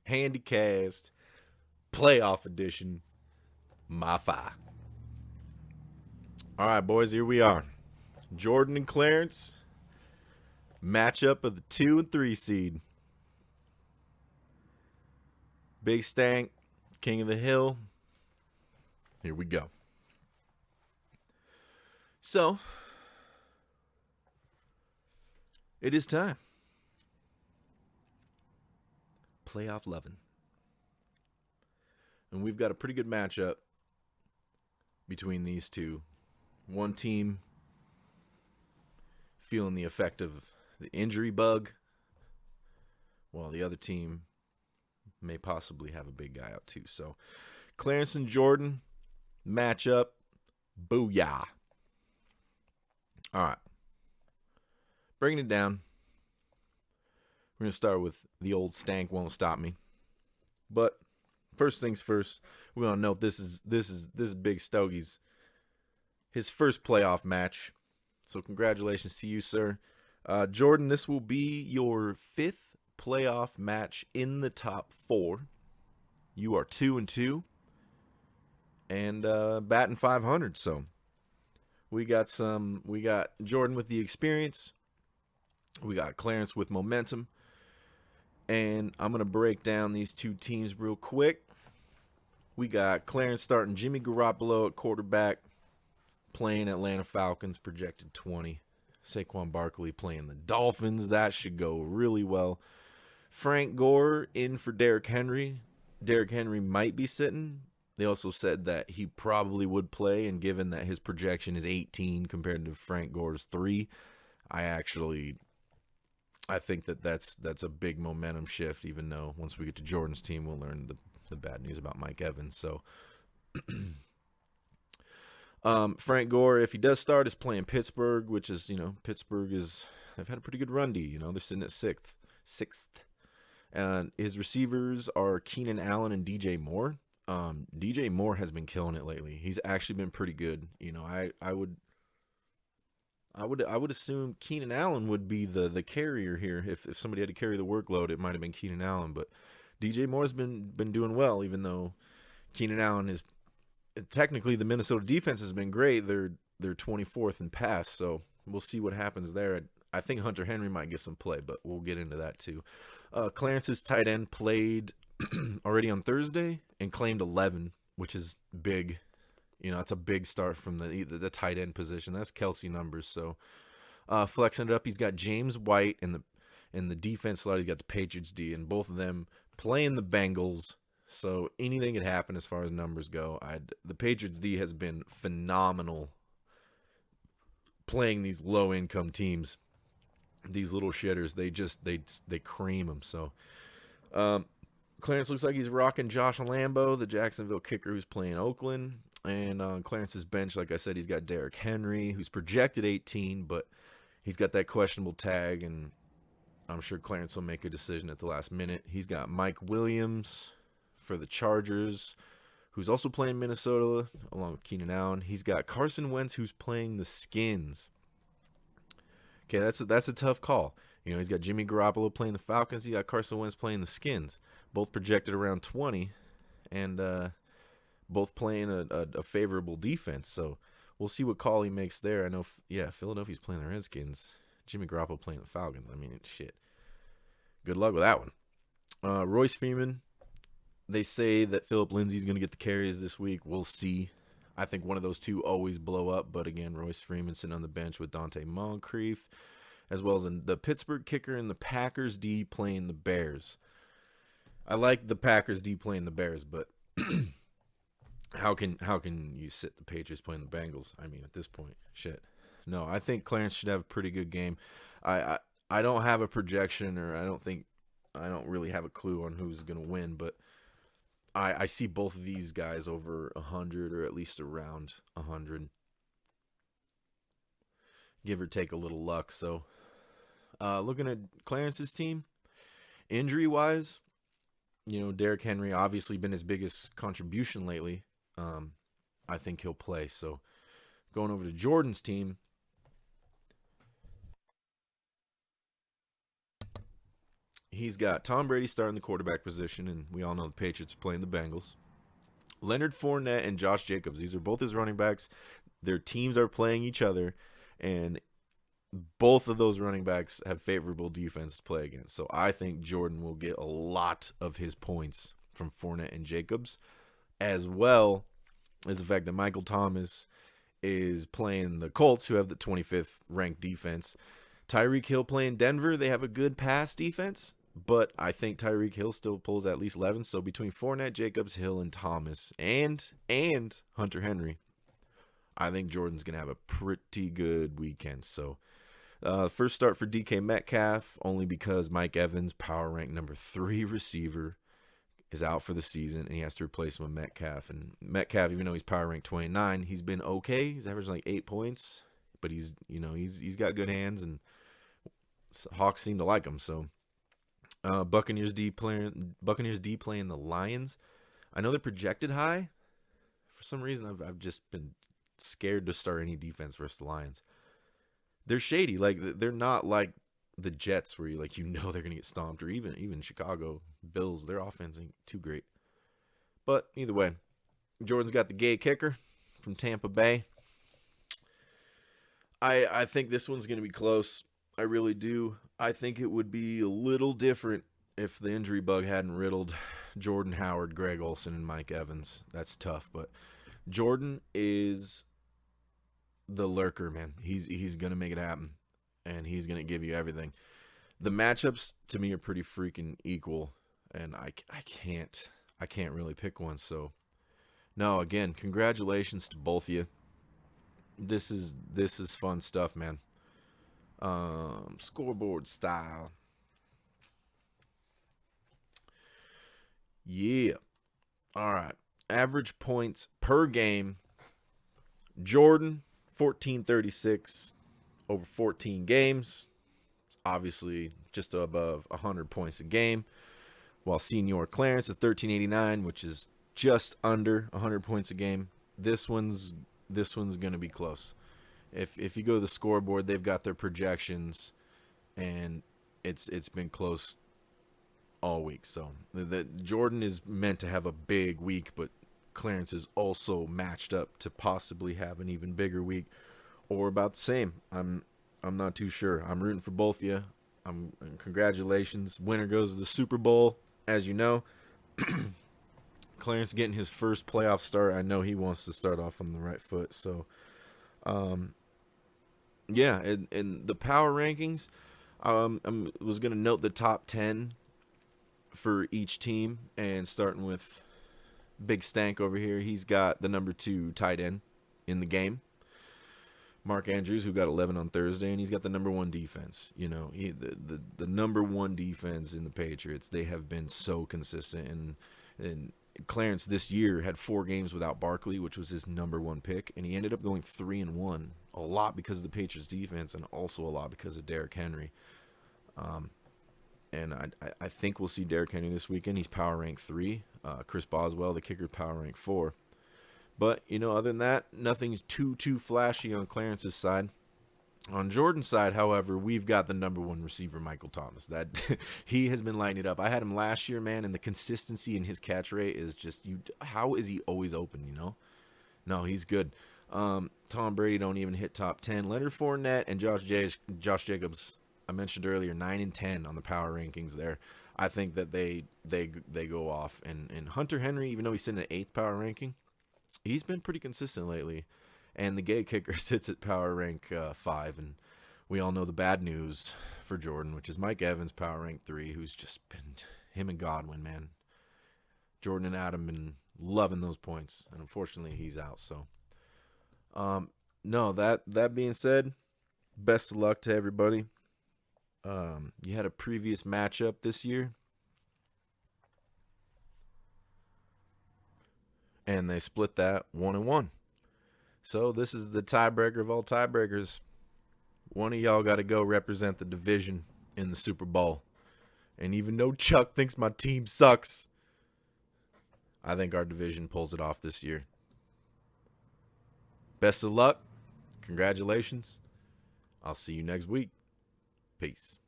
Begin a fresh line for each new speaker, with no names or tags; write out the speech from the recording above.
Handicast Playoff Edition, my five. All right, boys, here we are. Jordon and Clarence, matchup of the 2 and 3 seed. Big Stank, King of the Hill. Here we go. So, it is time. Playoff loving. And we've got a pretty good matchup between these two. One team feeling the effect of the injury bug, while the other team may possibly have a big guy out too. So, Clarence and Jordon matchup. Booyah. All right. Bringing it down. We're going to start with the old stank won't stop me. But first things first, we're going to note this is Big Stogie's his first playoff match. So congratulations to you, sir. Jordon, this will be your 5th playoff match in the top 4. You are 2-2 and batting 500. So we got Jordon with the experience. We got Clarence with momentum. And I'm going to break down these two teams real quick. We got Clarence starting Jimmy Garoppolo at quarterback, playing Atlanta Falcons, projected 20. Saquon Barkley playing the Dolphins. That should go really well. Frank Gore in for Derrick Henry. Derrick Henry might be sitting. They also said that he probably would play, and given that his projection is 18 compared to Frank Gore's 3, I think that's a big momentum shift, even though once we get to Jordan's team, we'll learn the bad news about Mike Evans. So Frank Gore, if he does start, is playing Pittsburgh, which is, Pittsburgh they've had a pretty good run D. They're sitting at sixth. And his receivers are Keenan Allen and DJ Moore. DJ Moore has been killing it lately. He's actually been pretty good. I would assume Keenan Allen would be the carrier here. If somebody had to carry the workload, it might have been Keenan Allen. But DJ Moore's been doing well, even though Keenan Allen is technically, the Minnesota defense has been great. They're 24th in pass, so we'll see what happens there. I think Hunter Henry might get some play, but we'll get into that too. Clarence's tight end played already on Thursday and claimed 11, which is big. It's a big start from the tight end position. That's Kelsey numbers. So flexing it up, he's got James White in the defense slot. He's got the Patriots D, and both of them playing the Bengals. So anything could happen as far as numbers go. The Patriots D has been phenomenal playing these low income teams. These little shitters, they cream them. So Clarence looks like he's rocking Josh Lambo, the Jacksonville kicker who's playing Oakland. And on Clarence's bench, like I said, he's got Derrick Henry, who's projected 18, but he's got that questionable tag, and I'm sure Clarence will make a decision at the last minute. He's got Mike Williams for the Chargers, who's also playing Minnesota, along with Keenan Allen. He's got Carson Wentz, who's playing the Skins. Okay, that's a tough call. He's got Jimmy Garoppolo playing the Falcons. He got Carson Wentz playing the Skins. Both projected around 20, and both playing a favorable defense. So we'll see what call he makes there. I know, Philadelphia's playing the Redskins. Jimmy Garoppolo playing the Falcons. I mean, shit. Good luck with that one. Royce Freeman, they say that Phillip Lindsay's going to get the carries this week. We'll see. I think one of those two always blow up. But again, Royce Freeman sitting on the bench with Dante Moncrief, as well as the Pittsburgh kicker and the Packers D playing the Bears. I like the Packers D playing the Bears, but how can you sit the Patriots playing the Bengals? I mean, at this point, shit. No, I think Clarence should have a pretty good game. I don't have a projection, or I don't really have a clue on who's going to win, but I see both of these guys over 100, or at least around 100, give or take a little luck. So looking at Clarence's team, injury-wise, Derrick Henry obviously been his biggest contribution lately. I think he'll play. So going over to Jordan's team, He's got Tom Brady starting the quarterback position, and we all know the Patriots are playing the Bengals. Leonard Fournette and Josh Jacobs, these are both his running backs. Their teams are playing each other, and both of those running backs have favorable defense to play against. So I think Jordon will get a lot of his points from Fournette and Jacobs, as well as the fact that Michael Thomas is playing the Colts, who have the 25th ranked defense. Tyreek Hill playing Denver, they have a good pass defense, but I think Tyreek Hill still pulls at least 11. So between Fournette, Jacobs, Hill, and Thomas, and Hunter Henry, I think Jordan's going to have a pretty good weekend. So first start for DK Metcalf, only because Mike Evans, power rank number 3 receiver, is out for the season, and he has to replace him with Metcalf. And Metcalf, even though he's power rank 29, he's been okay. He's averaging like 8 points, but he's got good hands, and Hawks seem to like him. So Buccaneers D playing the Lions. I know they're projected high. For some reason, I've just been scared to start any defense versus the Lions. They're shady. Like, they're not like the Jets where they're going to get stomped, or even Chicago Bills. Their offense ain't too great. But either way, Jordan's got the gay kicker from Tampa Bay. I think this one's going to be close. I really do. I think it would be a little different if the injury bug hadn't riddled Jordan Howard, Greg Olsen, and Mike Evans. That's tough, but Jordan is the lurker, man. He's going to make it happen, and he's going to give you everything. The matchups, to me, are pretty freaking equal, and I can't really pick one. So, no, again, congratulations to both of you. This is fun stuff, man. Scoreboard style. Yeah. All right. Average points per game. Jordan, 1436 over 14 games. It's obviously just above 100 points a game. While Senior Clarence is 1389, which is just under 100 points a game. This one's going to be close. If you go to the scoreboard, they've got their projections, and it's been close all week. So the Jordan is meant to have a big week, but Clarence is also matched up to possibly have an even bigger week, or about the same. I'm not too sure. I'm rooting for both of you. Congratulations. Winner goes to the Super Bowl, as you know. Clarence getting his first playoff start. I know he wants to start off on the right foot. So, yeah, and the power rankings, I was going to note the top 10 for each team, and starting with Big Stank over here. He's got the number 2 tight end in the game, Mark Andrews, who got 11 on Thursday, and he's got the number 1 defense. The number 1 defense in the Patriots. They have been so consistent, and Clarence this year had 4 games without Barkley, which was his number 1 pick, and he ended up going 3-1, a lot because of the Patriots defense, and also a lot because of Derrick Henry. And I think we'll see Derrick Henry this weekend. He's power rank 3. Chris Boswell, the kicker, power rank 4. But, other than that, nothing's too flashy on Clarence's side. On Jordan's side, however, we've got the number 1 receiver, Michael Thomas. That he has been lighting it up. I had him last year, man, and the consistency in his catch rate is just, how is he always open, No, he's good. Tom Brady don't even hit top 10. Leonard Fournette and Josh Jacobs, I mentioned earlier, 9 and 10 on the power rankings there. I think that they go off. And Hunter Henry, even though he's sitting at 8th power ranking, he's been pretty consistent lately. And the gay kicker sits at power rank 5. And we all know the bad news for Jordan, which is Mike Evans, power rank 3, who's just been him and Godwin, man. Jordan and Adam been loving those points. And unfortunately, he's out. So, no, that being said, best of luck to everybody. You had a previous matchup this year, and they split that 1-1. So this is the tiebreaker of all tiebreakers. One of y'all got to go represent the division in the Super Bowl. And even though Chuck thinks my team sucks, I think our division pulls it off this year. Best of luck. Congratulations. I'll see you next week. Peace.